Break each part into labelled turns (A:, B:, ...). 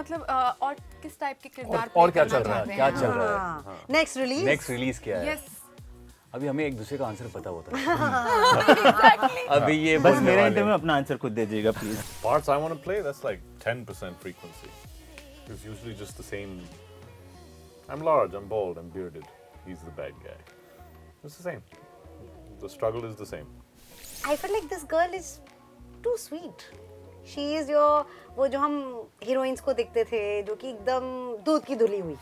A: मतलब और किस टाइप के किरदार
B: और
A: play
B: क्या
A: करना
B: चल रहा है,
A: चाहते
B: क्या
A: हैं?
B: चल रहा है,
C: नेक्स्ट रिलीज
B: नेक्स्ट रिलीज क्या है?
A: Yes.
B: अभी हमें एक दूसरे का आंसर पता होता है। अभी ये
D: बस
B: बोलने
D: मेरा
B: वाले
D: इंटरव्यू अपना आंसर खुद दे दीजिएगा please.
E: Parts I want to play, that's like 10% frequency. It's usually just the same. I'm large, I'm bald, I'm bearded. He's the bad guy. It's the same. The struggle is the same.
C: I feel like this girl is too sweet. She is your, वो जो हम heroines को देखते थे जो कि एकदम दूध की धुली हुई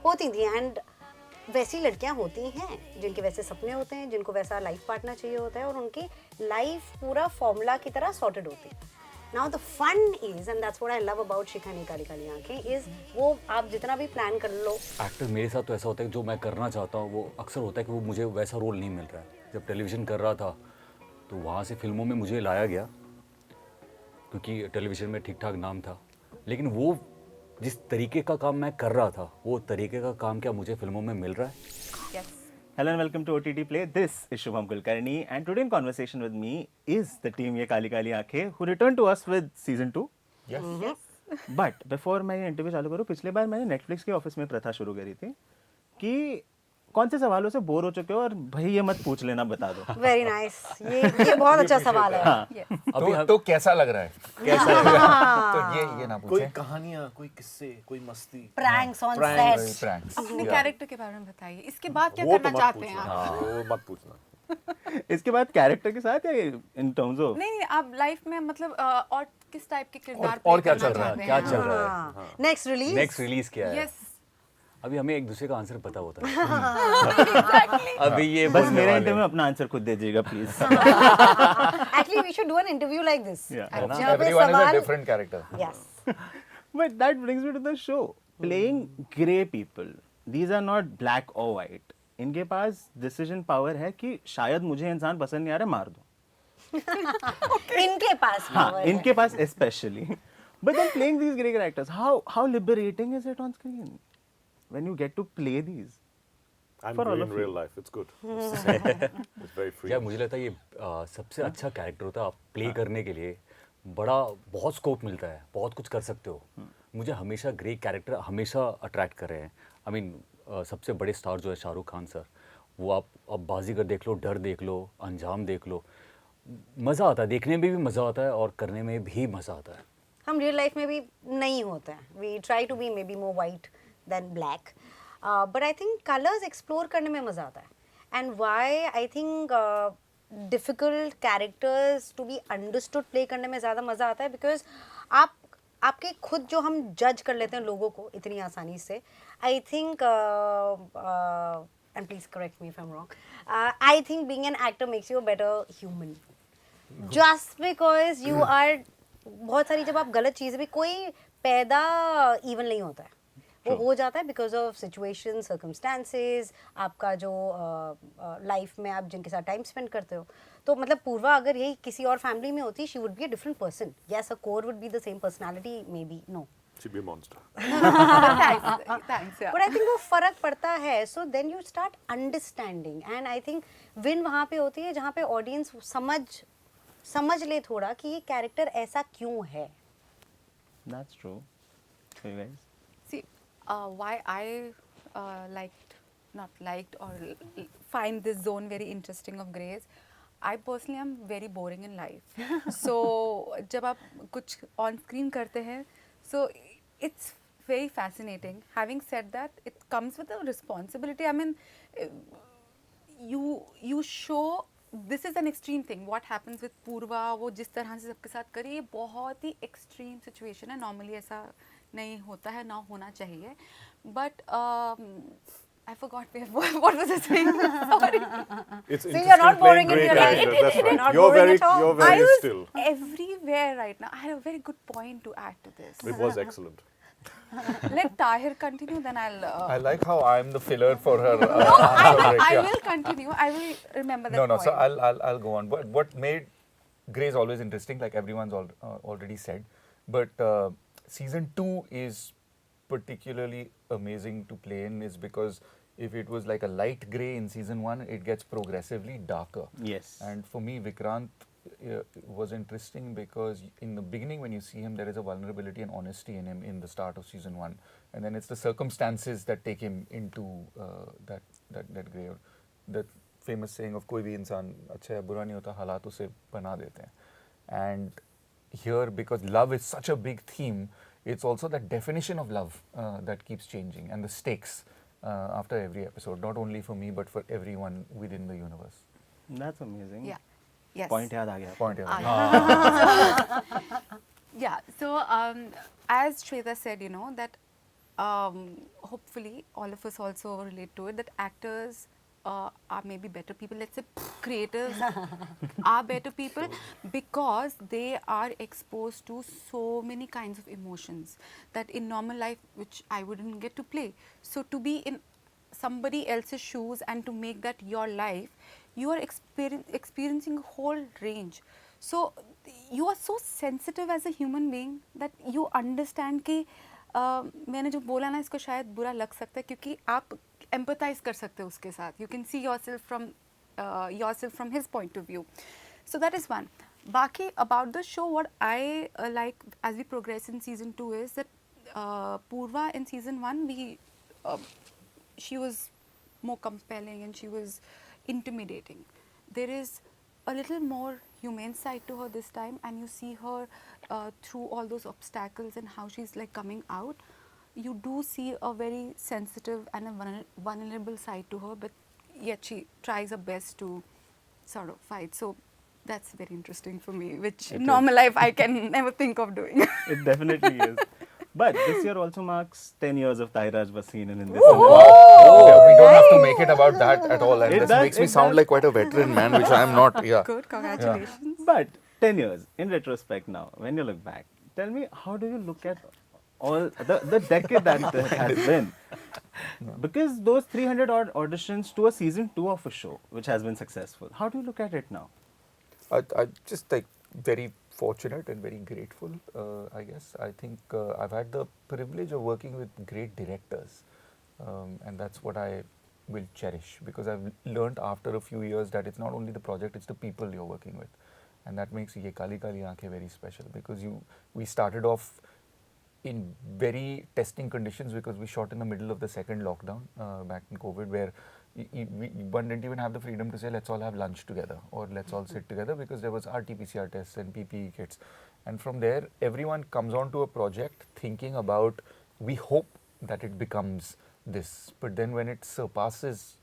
C: होती थी, एंड वैसी लड़कियां होती हैं जिनके वैसे सपने होते हैं, जिनको वैसा लाइफ पार्टनर चाहिए होता है और उनकी लाइफ पूरा फॉर्मूला की तरह सॉर्टेड होती है. Now the fun is, and that's what I love about शिखानी काली काली आंखें, इज वो आप जितना भी प्लान कर लो.
B: एक्टर मेरे साथ तो ऐसा होता है कि जो मैं करना चाहता हूँ वो अक्सर होता है कि वो मुझे वैसा रोल नहीं मिल रहा है. जब टेलीविज़न कर रहा था तो वहाँ से फिल्मों में मुझे लाया गया क्योंकि टेलीविज़न में ठीक ठाक नाम था, लेकिन वो जिस तरीके का काम मैं कर रहा था वो तरीके का काम क्या मुझे फिल्मों में मिल रहा है?
A: Yes.
D: Hello and welcome to OTT Play. This is Shubham Kulkarni and today in conversation with me is the team Ye Kali Kali Aankhein who returned to us with season 2.
E: Yes.
D: But before मैं ये interview चालू करूँ, पिछले बार मैंने Netflix के office में प्रथा शुरू करी थी कि कौन से सवालों से बोर हो चुके हो और भाई ये मत पूछ लेना, बता दो.
C: Very nice. ये बहुत अच्छा सवाल है.
A: Yes.
B: अभी
F: तो कैसा लग रहा है?
B: कैसा लग रहा है?
F: तो ये ना
E: कोई
F: पूछे.
E: कहानियाँ, कोई किस्से, कोई मस्ती.
C: Pranks on
E: Pranks.
C: Set.
F: Pranks.
A: अपने कैरेक्टर के बारे में बताइए. इसके बाद क्या
E: वो तो
A: करना
E: मत
A: चाहते हैं
E: पूछना.
A: आप?
E: वो मत पूछना.
D: इसके बाद कैरेक्टर के साथ या इन टर्म्स ऑफ
A: नहीं, आप लाइफ में मतलब और किस टाइप के किरदार
B: और
A: play
B: क्या
A: करना
B: चल रहा है,
A: चाहते
B: क्या
A: हैं?
B: चल रहा है?
C: नेक्स्ट रिलीज
B: नेक्स्ट रिलीज क्या है?
A: Yes.
B: अभी हमें एक दूसरे का आंसर पता होता है. अभी ये
D: बस
B: बोलने
D: मेरा
B: वाले
D: इंटरव्यू अपना आंसर खुद दे दीजिएगा please.
C: Actually we should do an interview like this.
D: Yeah.
C: जहाँ पे
F: Everyone is a
C: सवाल
F: different character.
C: Yes.
D: But that brings me to the show. Playing grey people, these are not black or white. इनके पास decision power है कि शायद मुझे इंसान पसंद नहीं आ रहा, मार दो.
C: इनके पास
D: हाँ,
C: power है.
D: इनके पास especially. But then playing these grey characters, how liberating is it on screen when you get to play these?
E: I'm
D: For all
E: grey
D: of
E: in
D: you.
E: real life. It's good. It's the same. It's very free.
B: यार मुझे लगता है ये सबसे अच्छा character होता है. आप प्ले करने के लिए बहुत स्कोप मिलता है, बहुत कुछ कर सकते हो. मुझे हमेशा ग्रे कैरेक्टर हमेशा अट्रैक्ट कर रहे हैं. आई मीन सबसे बड़े स्टार जो है शाहरुख खान सर, वो आप बाजीगर देख लो, डर देख लो, अंजाम देख लो, मज़ा आता है, देखने में भी मज़ा आता है और करने में भी मज़ा आता है.
C: हम रियल लाइफ में भी नहीं होते हैं. We try to be maybe more white than black, but I think colours explore करने में मज़ा आता है. And why I think difficult characters to be understood play करने में ज़्यादा मज़ा आता है, बिकॉज आपके खुद जो हम जज कर लेते हैं लोगों को इतनी आसानी से, I think and please correct me if I am wrong, I think being an actor makes you a better human. Just because you are, बहुत सारी जब आप गलत चीज़ें भी, कोई पैदा इवन नहीं होता है, वो हो जाता है बिकॉज ऑफ सिचुएशन, सर्कमस्टांसेस, आपका जो लाइफ में आप जिनके साथ टाइम स्पेंड करते हो. तो मतलब पूर्वा अगर यही किसी और फैमिली में होती, she would be a different person. Yes, a core would be the same personality, maybe no,
E: She'd be a monster.
A: Thanks. Yeah.
C: But I think वो फर्क पड़ता है. So then you start understanding, and I think when वहाँ पे होती है जहाँ पे ऑडियंस समझ ले थोड़ा कि ये कैरेक्टर ऐसा क्यों है.
D: That's true. So you guys?
A: See, why I liked or find this zone very interesting of Grays. I personally am very boring in life. So जब आप कुछ on screen करते हैं, so it's very fascinating. Having said that, it comes with a responsibility. I mean, you show. This is an extreme thing. What happens with Purva, वो जिस तरह से सबके साथ करी, ये बहुत ही extreme situation है. Normally ऐसा नहीं होता है, ना होना चाहिए. But I forgot what was I saying. Sorry.
E: It's
C: So you're not
E: interesting
C: boring
E: playing
C: in
E: great
C: real life.
E: characters, that's
C: You're
E: right.
C: not
E: You're
C: boring
E: very,
C: at all.
E: you're
A: I
E: very
A: was
E: still.
A: everywhere right now. I had a very good point to add to this.
E: It was excellent.
A: Let Tahir continue, then I'll.
F: I like how I'm the filler for her.
A: I will continue. I will remember that
F: No,
A: point.
F: so I'll go on. But what made Grey's always interesting, like everyone's already said, but season 2 is particularly amazing to play in, is because if it was like a light grey in season 1, it gets progressively darker.
D: Yes.
F: And for me, Vikrant was interesting because in the beginning, when you see him, there is a vulnerability and honesty in him in the start of season 1, and then it's the circumstances that take him into that grave. The famous saying of कोई भी इंसान अच्छा या बुरा नहीं होता, हालात उसे बना देते हैं. And here, because love is such a big theme, it's also that definition of love that keeps changing, and the stakes after every episode, not only for me but for everyone within the universe.
D: That's amazing.
A: Yeah. Yes.
D: Point याद आ गया.
F: Point here.
A: Yeah. So as Shweta said, you know that hopefully all of us also relate to it, that actors are maybe better people. Let's say creators are better people because they are exposed to so many kinds of emotions that in normal life, which I wouldn't get to play. So to be in somebody else's shoes and to make that your life, you are experiencing a whole range. So you are so sensitive as a human being that you understand कि मैंने जो बोला ना इसको शायद बुरा लग सकता है क्योंकि आप empathize कर सकते हो उसके साथ. You can see yourself from his point of view. So that is one. Baki, about the show, what I like as we progress in season 2 is that Purva in season 1, she was more compelling and she was intimidating. There is a little more humane side to her this time, and you see her through all those obstacles and how she's like coming out. You do see a very sensitive and a vulnerable side to her, but yet she tries her best to sort of fight. So that's very interesting for me, which in normal life I can never think of doing.
D: It definitely is. But this year also marks 10 years of Tairaj Vaseen in this.
F: Oh, we don't have to make it about that at all. And
D: It
F: this
D: does,
F: makes me
D: it
F: sound
D: does.
F: like quite a veteran man, which I am not. Yeah.
A: Good, congratulations.
D: But 10 years in retrospect now, when you look back, tell me, how do you look at all the decade that it has been? Because those 300 odd auditions to a season 2 of a show, which has been successful, how do you look at it now?
F: I just like very fortunate and very grateful, I guess. I think I've had the privilege of working with great directors, and that's what I will cherish, because I've learned after a few years that it's not only the project, it's the people you're working with, and that makes Ye Kali Kali Aankhein very special, because we started off in very testing conditions because we shot in the middle of the second lockdown back in COVID, where one didn't even have the freedom to say let's all have lunch together or let's all sit together, because there was RT-PCR tests and PPE kits. And from there, everyone comes on to a project thinking about, we hope that it becomes this, but then when it surpasses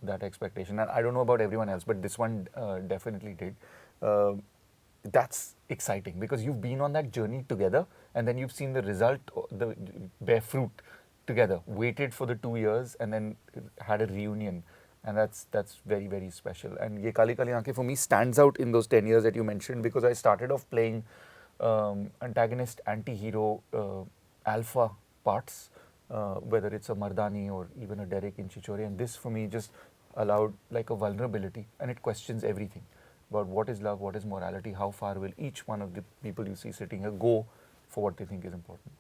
F: that expectation, and I don't know about everyone else, but this one definitely did, that's exciting, because you've been on that journey together and then you've seen the result, the bear fruit together, waited for the 2 years and then had a reunion, and that's very, very special. And Ye Kali Kali Aankhein for me stands out in those 10 years that you mentioned, because I started off playing antagonist, anti-hero, alpha parts, whether it's a Mardani or even a Derek in Chichori, and this for me just allowed like a vulnerability, and it questions everything about what is love, what is morality, how far will each one of the people you see sitting here go for what they think is important.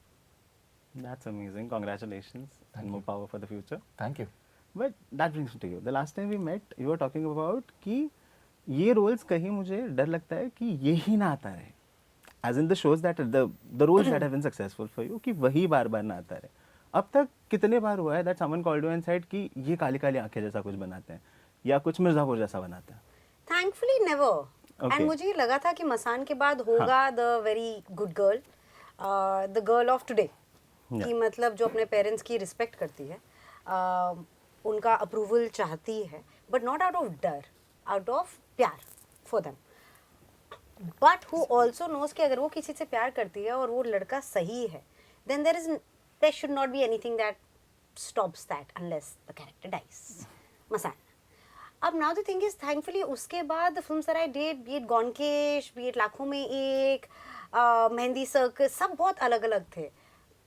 D: That's amazing. Congratulations and more power for the future.
F: Thank you.
D: But that brings me to you. The last time we met, you were talking about कि ये roles कहीं मुझे डर लगता है कि ये ही ना आता रहे. As in the shows that the roles that have been successful for you, कि वही बार-बार ना आता रहे. अब तक कितने बार हुआ है that someone called you and said कि ये काली काली आंखें जैसा कुछ बनाते हैं या कुछ मिर्जापुर जैसा बनाते हैं?
C: Thankfully never.
D: Okay.
C: And मुझे लगा था कि मसान के बाद होगा the very good girl, the girl of today. कि मतलब जो अपने पेरेंट्स की रिस्पेक्ट करती है, उनका अप्रूवल चाहती है, बट नॉट आउट ऑफ डर, आउट ऑफ प्यार for them, but who also knows कि अगर वो किसी से प्यार करती है और वो लड़का सही है, then there should not be anything that stops that unless the character dies. Masaan. अब now the thing is, thankfully उसके बाद films that I did, be it Gone Kesh, be it Laakhon Mein एक, मेहंदी सर्कस, सब बहुत अलग अलग थे.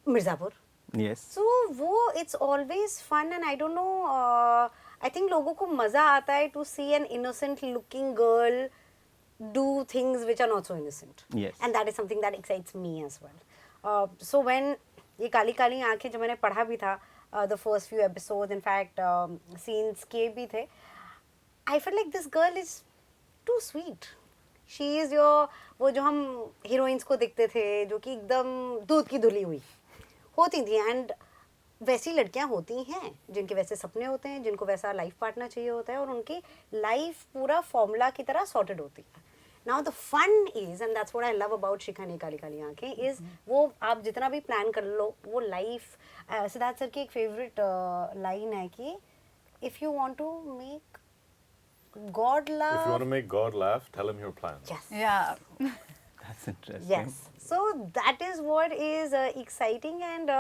C: मिर्जापुर.
D: Yes.
C: So वो it's always fun, and I don't know, I think लोगों को मज़ा आता है to see an innocent looking girl do things which are not so innocent.
D: Yes.
C: And that is something that excites me as well. So when ये काली काली आंखें जो मैंने पढ़ा भी था, the first few episodes, in fact scenes के भी थे, I felt like this girl is too sweet. She is your, वो जो हम हीरोइंस को देखते थे जो कि एकदम दूध की धुली हुई होती थी, एंड वैसी लड़कियां होती हैं जिनके वैसे सपने होते हैं, जिनको वैसा लाइफ पार्टनर चाहिए होता है, और उनकी लाइफ पूरा फॉर्मूला की तरह सॉर्टेड होती है. Now the fun is, and that's what I love about Shikha ने काली काली आंखें, इज वो आप जितना भी प्लान कर लो वो लाइफ. सिद्धार्थ सर की एक फेवरेट लाइन है कि if you want to make God
E: If you want to
C: love,
E: make God laugh, tell him your plans.
C: yes,
A: Yeah.
D: That's interesting.
C: yes, so that is what is exciting, and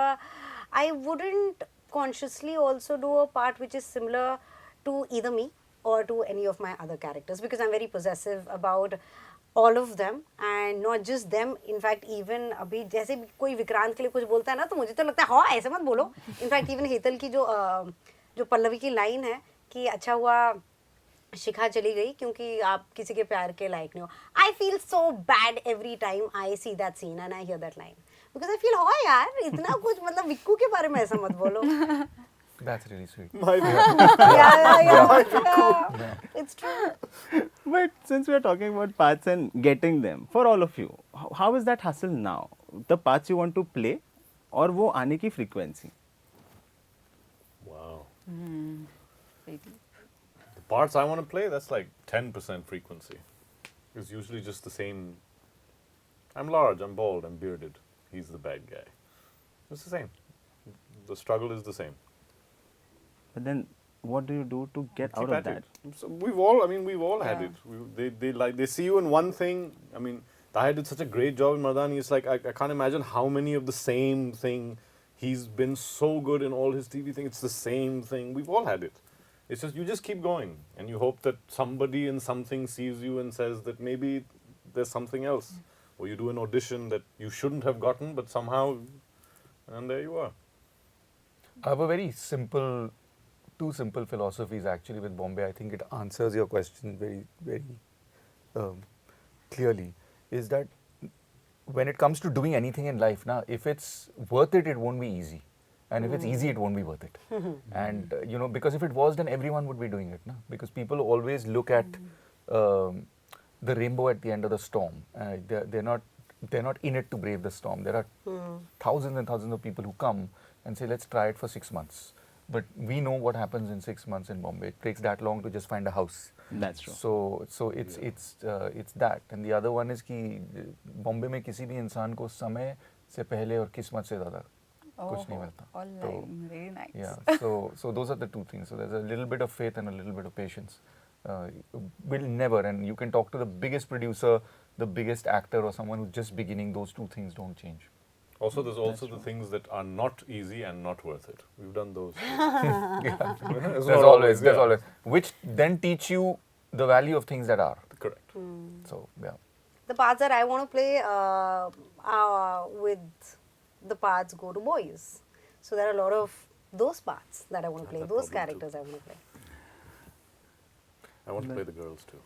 C: I wouldn't consciously also do a part which is similar to either me or to any of my other characters, because I'm very possessive about all of them, and not just them. In fact, even अभी जैसे भी कोई विक्रांत के लिए कुछ बोलता है ना, तो मुझे तो लगता है हाँ ऐसे मत बोलो. In fact, even हेतल की जो पल्लवी की लाइन है कि अच्छा हुआ शिखा चली गई क्योंकि आप किसी के प्यार के लायक नहीं हो. I feel so bad every time I see that scene and I hear that line, because I feel हो यार इतना कुछ, मतलब विक्कू के बारे में ऐसा मत बोलो.
F: That's really sweet.
E: My
C: yeah, it's true.
D: But since we are talking about parts and getting them for all of you, how is that hustle now? The parts you want to play और वो आने की frequency.
E: Wow.
A: Maybe.
E: The parts I want to play, that's like 10% frequency. It's usually just the same. I'm large, I'm bald, I'm bearded. He's the bad guy. It's the same. The struggle is the same.
D: But then what do you do to get
E: Keep
D: out of
E: at
D: that?
E: it. So we've all had
A: Yeah.
E: it. They see you in one thing. I mean, Tahir did such a great job in Mardani. It's like I can't imagine how many of the same thing. He's been so good in all his TV thing. It's the same thing. We've all had it. It's just you just keep going, and you hope that somebody in something sees you and says that maybe there's something else, or you do an audition that you shouldn't have gotten, but somehow, and there you are.
F: I have a very simple, two simple philosophies actually with Bombay. I think it answers your question very, very clearly. Is that when it comes to doing anything in life, now, if it's worth it, it won't be easy. And if it's easy, it won't be worth it. And you know, because if it was, then everyone would be doing it, na? Because people always look at the rainbow at the end of the storm. They're not in it to brave the storm. There are thousands and thousands of people who come and say, let's try it for 6 months. But we know what happens in 6 months in Bombay. It takes that long to just find a house.
D: That's true.
F: So it's that. And the other one is कि बॉम्बे में किसी भी इंसान को समय से पहले और किस्मत से ज़्यादा कुछ नहीं मिलता.
A: Online, very nice.
F: Yeah. So those are the two things. So there's a little bit of faith and a little bit of patience. Will never, and you can talk to the biggest producer, the biggest actor, or someone who's just beginning. Those two things don't change.
E: Also, there's also the things that are not easy and not worth it. We've done those.
F: There's always, which then teach you the value of things that are.
E: Correct.
F: So yeah.
C: The parts that I want to play with the parts go to boys. So there are a lot of those parts that I want to play,
E: That's
C: those
E: probably
C: characters I want to play.
E: I want to play the girls too.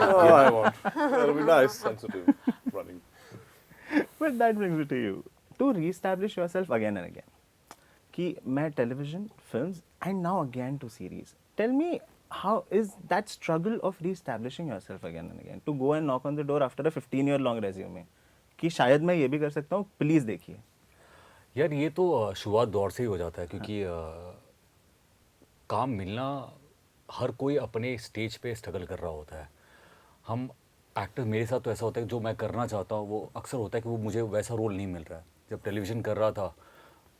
E: Oh, I want. That'll be nice, sensitive, running.
D: But that brings it to you. To re-establish yourself again and again. कि मैं television, films, and now again to series. Tell me, how is that struggle of re-establishing yourself again and again? To go and knock on the door after a 15-year-long resume. कि शायद मैं ये भी कर सकता हूँ, प्लीज़ देखिए.
B: यार ये तो शुरुआत दौर से ही हो जाता है क्योंकि काम मिलना हर कोई अपने स्टेज पे स्ट्रगल कर रहा होता है. हम एक्टर, मेरे साथ तो ऐसा होता है कि जो मैं करना चाहता हूँ वो अक्सर होता है कि वो मुझे वैसा रोल नहीं मिल रहा है. जब टेलीविज़न कर रहा था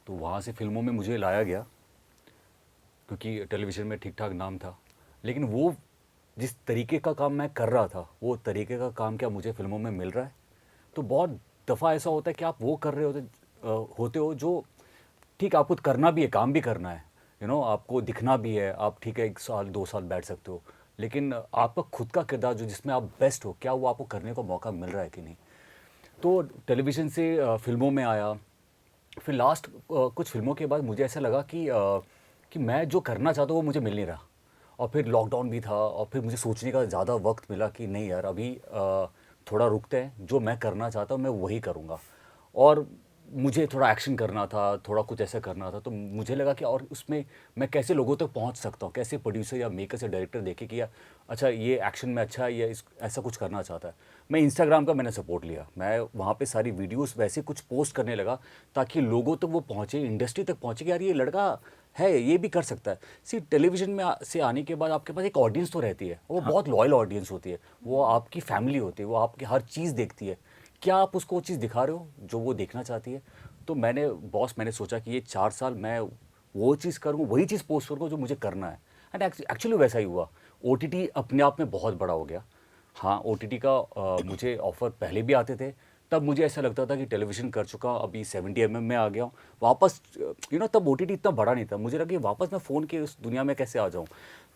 B: तो वहाँ से फिल्मों में मुझे लाया गया क्योंकि टेलीविज़न में ठीक ठाक नाम था, लेकिन वो जिस तरीके का काम मैं कर रहा था वो तरीके का काम क्या मुझे फिल्मों में मिल रहा है. तो बहुत दफ़ा ऐसा होता है कि आप वो कर रहे होते हो जो ठीक आपको करना भी है, काम भी करना है, आपको दिखना भी है, आप ठीक है 1 साल 2 साल बैठ सकते हो, लेकिन आपका खुद का किरदार जो जिसमें आप बेस्ट हो, क्या वो आपको करने का मौका मिल रहा है कि नहीं. तो टेलीविज़न से फिल्मों में आया, फिर लास्ट कुछ फिल्मों के बाद मुझे ऐसा लगा कि मैं जो करना चाहता हूँ वो मुझे मिल नहीं रहा. और फिर लॉकडाउन भी था और फिर मुझे सोचने का ज़्यादा वक्त मिला कि नहीं यार अभी थोड़ा रुकते हैं, जो मैं करना चाहता हूँ मैं वही करूँगा. और मुझे थोड़ा एक्शन करना था, थोड़ा कुछ ऐसा करना था, तो मुझे लगा कि और उसमें मैं कैसे लोगों तक पहुंच सकता हूं, कैसे प्रोड्यूसर या मेकर या डायरेक्टर देखे कि यार अच्छा ये एक्शन में अच्छा है या ऐसा कुछ करना चाहता है। मैं इंस्टाग्राम का मैंने सपोर्ट लिया, मैं वहाँ पे सारी वीडियोस वैसे कुछ पोस्ट करने लगा ताकि लोगों तक वो पहुँचे, इंडस्ट्री तक पहुँचे कि यार ये लड़का है, ये भी कर सकता है। सी टेलीविजन में से आने के बाद आपके पास एक ऑडियंस तो रहती है, वो बहुत लॉयल ऑडियंस होती है, वो आपकी फैमिली होती है, वो आपकी हर चीज़ देखती है। क्या आप उसको वो चीज़ दिखा रहे हो जो वो देखना चाहती है? तो मैंने सोचा कि ये 4 साल मैं वो चीज़ करूँ, वही चीज़ पोस्ट करूँ जो मुझे करना है। एंड एक्चुअली वैसा ही हुआ। OTT अपने आप में बहुत बड़ा हो गया। हाँ, OTT का मुझे ऑफ़र पहले भी आते थे, तब मुझे ऐसा लगता था कि टेलीविज़न कर चुका हूँ, अभी 70 mm में आ गया हूँ, वापस तब OTT इतना बड़ा नहीं था, मुझे लगा कि वापस मैं फ़ोन की उस दुनिया में कैसे आ जाऊँ।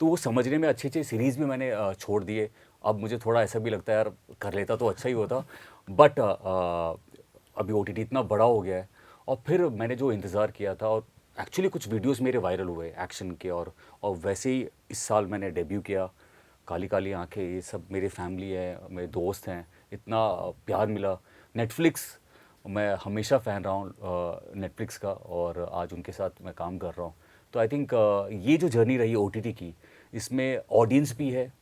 B: तो वो समझने में अच्छे सीरीज़ भी मैंने छोड़ दिए। अब मुझे थोड़ा ऐसा भी लगता है यार कर लेता तो अच्छा ही होता, बट अभी OTT इतना बड़ा हो गया है। और फिर मैंने जो इंतज़ार किया था, और एक्चुअली कुछ वीडियोस मेरे वायरल हुए एक्शन के, और वैसे ही इस साल मैंने डेब्यू किया, काली काली आंखें, ये सब मेरे फैमिली है, मेरे दोस्त हैं, इतना प्यार मिला। नेटफ्लिक्स, मैं हमेशा फ़ैन रहा हूँ नेटफ्लिक्स का, और आज उनके साथ मैं काम कर रहा हूँ। तो आई थिंक ये जो जर्नी रही OTT की, इसमें ऑडियंस भी है,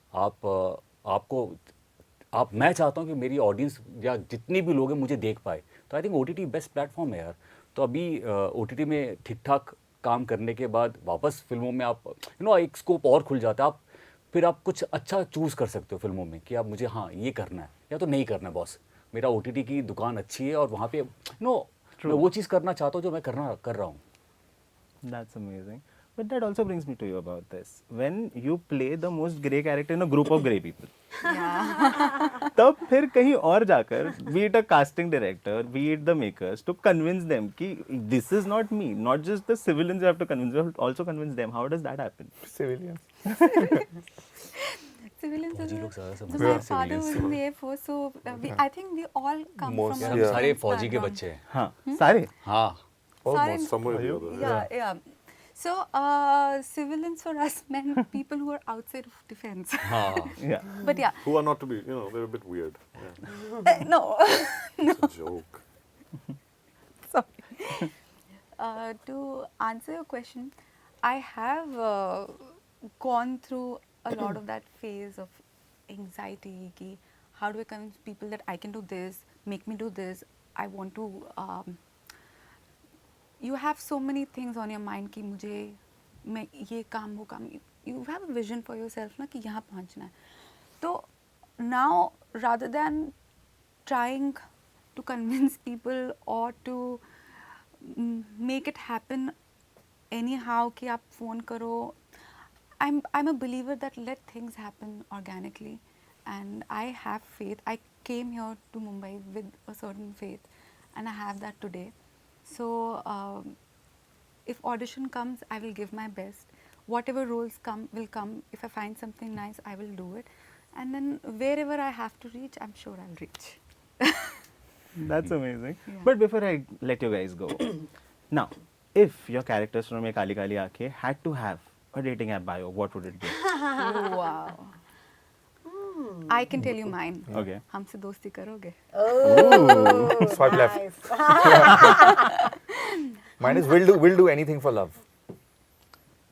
B: मैं चाहता हूँ कि मेरी ऑडियंस या जितने भी लोग हैं मुझे देख पाए। तो I think OTT best platform है यार। तो अभी OTT में ठीक ठाक काम करने के बाद वापस फिल्मों में आप एक स्कोप और खुल जाता है। फिर आप कुछ अच्छा चूज़ कर सकते हो फिल्मों में कि आप मुझे हाँ ये करना है या तो नहीं करना है। बॉस, मेरा OTT की दुकान अच्छी है और वहाँ पे मैं वो चीज़ करना चाहता हूँ जो मैं कर रहा हूँ।
D: That's amazing. But that also brings me to you about this. When you play the most grey character in a group of grey people, तब फिर कहीं और जाकर, be it a casting director, be it the makers, to convince them कि this is not me, not just the civilians you have to convince, you have to also convince them. How does that happen?
F: Civilians.
A: Civilians
B: फौजी
A: is
B: लोग ज़्यादा
A: so
B: समझते
A: my
B: हैं
A: father was
B: civilians
A: in
B: को।
A: the Air Force, so I think we all come
E: Most,
A: from
B: यार
A: a
B: हम
E: yeah.
B: सारे
A: different
B: फौजी के
A: background.
B: बच्चे हैं।
D: हाँ, सारे?
B: हाँ,
E: Almost, somewhere or the
A: Saree-
E: other.
A: yeah. So civilians for us meant people who are outside of defense.
B: हाँ,
D: Yeah.
A: But yeah,
E: Who are not to be, they're a bit weird. Yeah.
A: no.
E: It's a joke.
A: Sorry. To answer your question, I have gone through a lot of that phase of anxiety. Ki, how do I convince people that I can do this? Make me do this. I want to. You have so many things on your mind कि मुझे मैं ये काम वो काम. You have a vision for yourself ना कि यहाँ पहुँचना है. तो now rather than trying to convince people or to make it happen anyhow कि आप phone करो, I'm a believer that let things happen organically, and I have faith. I came here to Mumbai with a certain faith, and I have that today. So if audition comes, I will give my best. Whatever roles will come. If I find something nice, I will do it. And then wherever I have to reach, I'm sure I'll reach.
D: That's amazing.
A: Yeah.
D: But before I let you guys go, now, if your characters from Ye Kali Kali Aankhein had to have a dating app bio, what would it be?
A: Wow. I can tell you mine.
D: Okay.
A: हमसे दोस्ती करोगे?
C: Oh,
F: Swipe left.
C: nice.
F: Mine is we'll do anything for love.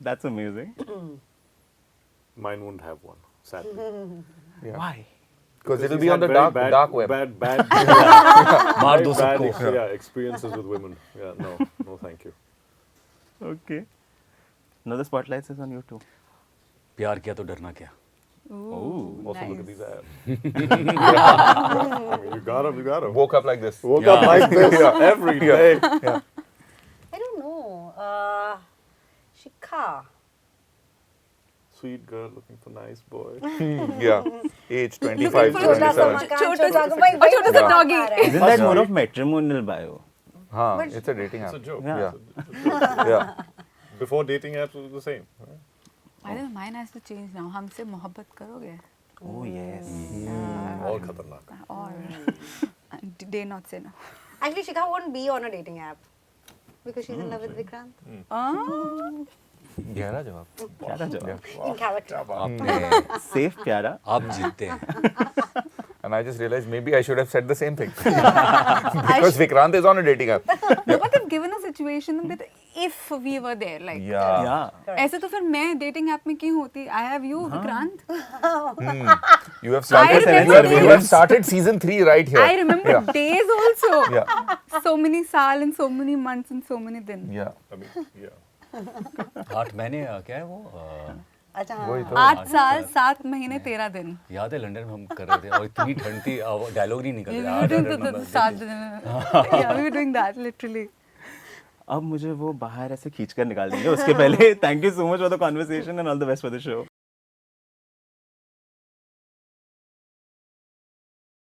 D: That's amazing.
E: Mine wouldn't have one, sadly.
F: Yeah.
D: Why?
F: Because it'll
E: He's
F: be on
E: had
F: the
E: very
F: dark web.
E: Bad,
B: मार दो
E: bad
B: सबको।
E: experiences with women. Yeah, no, thank you.
D: Okay. Now the spotlight is on you too.
B: प्यार किया तो डरना क्या?
A: Ooh,
E: Also, look at
A: nice.
E: these abs. I mean, you got him.
F: Woke up like this.
E: Woke up like this every day.
C: I don't know. Shikha.
E: Sweet girl looking for nice boy.
F: Yeah. Age 25,
A: Looking for a
F: 27.
A: छोटा सा
F: Yeah.
A: doggy.
D: Isn't that more of matrimonial bio?
F: हाँ, it's a dating
E: It's
F: app.
E: a joke.
D: Yeah.
F: Yeah.
E: Before dating apps, it was the same. Right?
A: I think mine has to change now. हमसे मोहब्बत करोगे?
D: Oh yes.
E: All khatarnak.
A: Or dare not say no.
C: Actually, Shikha won't be on a dating app because she's in love with Vikrant.
A: Oh.
F: गहरा जवाब.
D: प्यारा जवाब.
C: In character.
D: Safe प्यारा.
B: आप जीतते हैं।
F: And I just realized maybe I should have said the same thing. Because Vikrant is on a dating app.
A: No, but they've given a situation that if we were there, like.
F: Yeah.
D: Yeah.
A: ऐसे तो फिर मैं dating app में क्यों होती? I have you, Vikrant.
F: You have started,
A: remember
F: you have started season 3 right here.
A: I remember
F: Yeah.
A: days also.
F: Yeah.
A: So many saal and so many months and so many din.
F: Yeah.
E: I mean, yeah.
B: 8 महीने क्या है वो
C: अच्छा
F: वही तो.
A: 8 साल 7 महीने 13 दिन.
B: याद है लंदन में हम कर रहे थे और इतनी ठंड थी डायलॉग नहीं निकल
A: We
B: रहा
A: were doing the 7 दिन. Yeah, we were doing that literally.
D: अब मुझे वो बाहर ऐसे खींच कर निकाल देंगे उसके पहले thank you so much for the conversation and all the best for the show